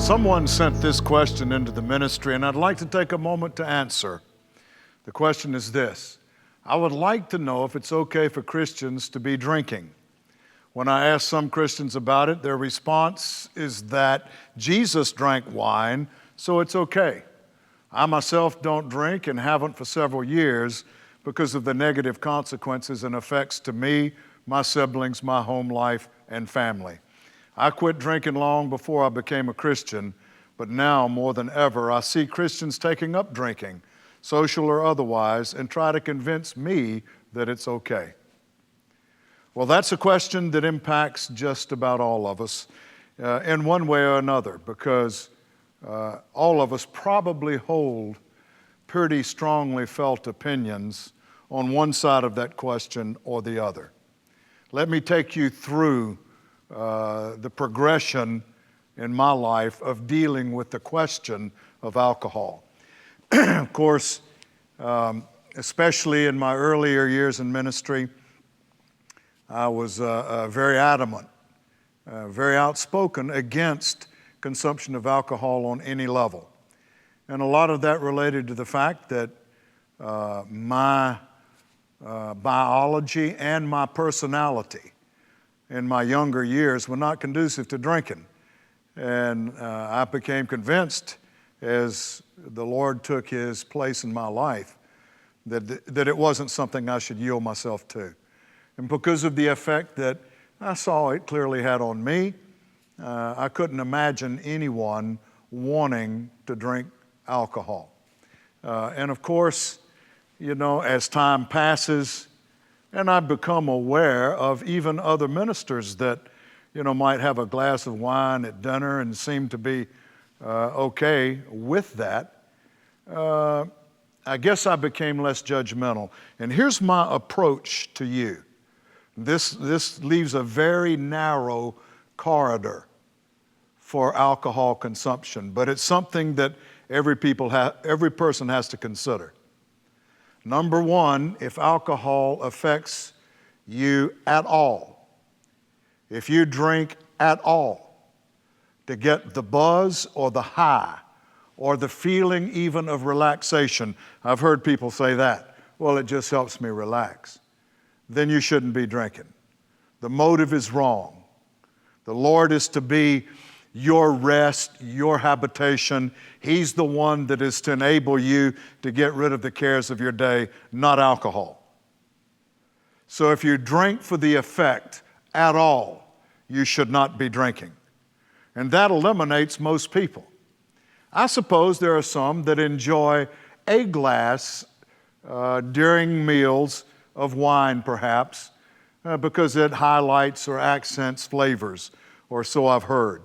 Someone sent this question into the ministry, and I'd like to take a moment to answer. The question is this: I would like to know if it's okay for Christians to be drinking. When I ask some Christians about it, their response is that Jesus drank wine, so it's okay. I myself don't drink and haven't for several years because of the negative consequences and effects to me, my siblings, my home life, and family. I quit drinking long before I became a Christian, but now more than ever, I see Christians taking up drinking, social or otherwise, and try to convince me that it's okay. Well, that's a question that impacts just about all of us in one way or another, because all of us probably hold pretty strongly felt opinions on one side of that question or the other. Let me take you through the progression in my life of dealing with the question of alcohol. Of course, especially in my earlier years in ministry, I was very adamant, very outspoken against consumption of alcohol on any level. And a lot of that related to the fact that my biology and my personality in my younger years were not conducive to drinking. And I became convinced as the Lord took His place in my life that it wasn't something I should yield myself to. And because of the effect that I saw it clearly had on me, I couldn't imagine anyone wanting to drink alcohol. And of course, you know, as time passes, and I've become aware of even other ministers that, you know, might have a glass of wine at dinner and seem to be okay with that, I guess I became less judgmental. And here's my approach to you. This leaves a very narrow corridor for alcohol consumption, but it's something that every person has to consider. Number one, if alcohol affects you at all, if you drink at all to get the buzz or the high or the feeling even of relaxation, I've heard people say that, well, it just helps me relax, then you shouldn't be drinking. The motive is wrong. The Lord is to be your rest, your habitation. He's the one that is to enable you to get rid of the cares of your day, not alcohol. So if you drink for the effect at all, you should not be drinking. And that eliminates most people. I suppose there are some that enjoy a glass during meals of wine, perhaps, because it highlights or accents flavors, or so I've heard.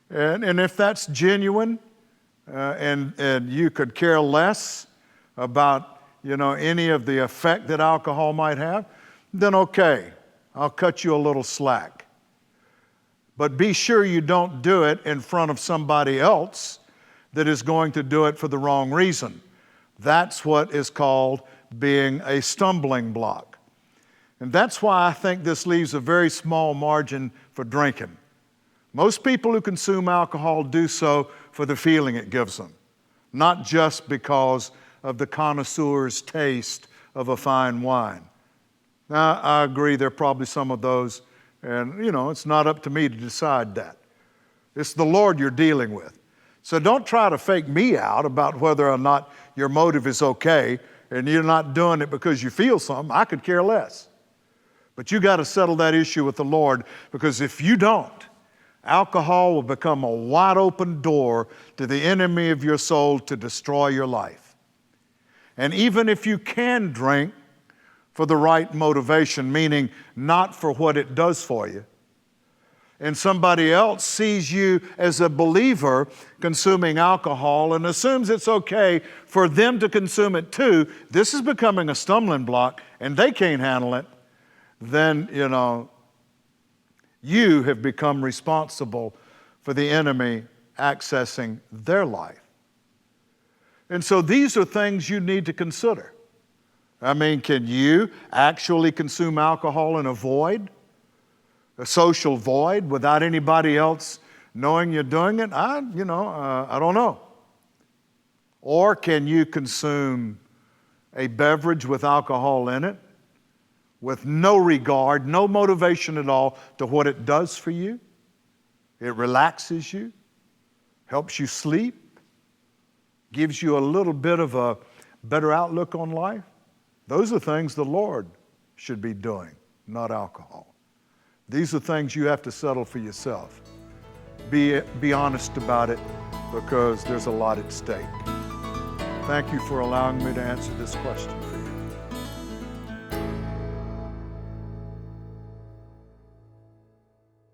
And if that's genuine, and you could care less about, you know, any of the effect that alcohol might have, then okay, I'll cut you a little slack. But be sure you don't do it in front of somebody else that is going to do it for the wrong reason. That's what is called being a stumbling block. And that's why I think this leaves a very small margin for drinking. Most people who consume alcohol do so for the feeling it gives them, not just because of the connoisseur's taste of a fine wine. Now, I agree there are probably some of those, and you know, it's not up to me to decide that. It's the Lord you're dealing with. So don't try to fake me out about whether or not your motive is okay and you're not doing it because you feel something. I could care less. But you got to settle that issue with the Lord, because if you don't, alcohol will become a wide open door to the enemy of your soul to destroy your life. And even if you can drink for the right motivation, meaning not for what it does for you, and somebody else sees you as a believer consuming alcohol and assumes it's okay for them to consume it too, this is becoming a stumbling block and they can't handle it, then, you know, you have become responsible for the enemy accessing their life. And so these are things you need to consider. I mean, can you actually consume alcohol in a void, a social void, without anybody else knowing you're doing it? I don't know. Or can you consume a beverage with alcohol in it with no regard, no motivation at all to what it does for you? It relaxes you, helps you sleep, gives you a little bit of a better outlook on life. Those are things the Lord should be doing, not alcohol. These are things you have to settle for yourself. Be honest about it, because there's a lot at stake. Thank you for allowing me to answer this question.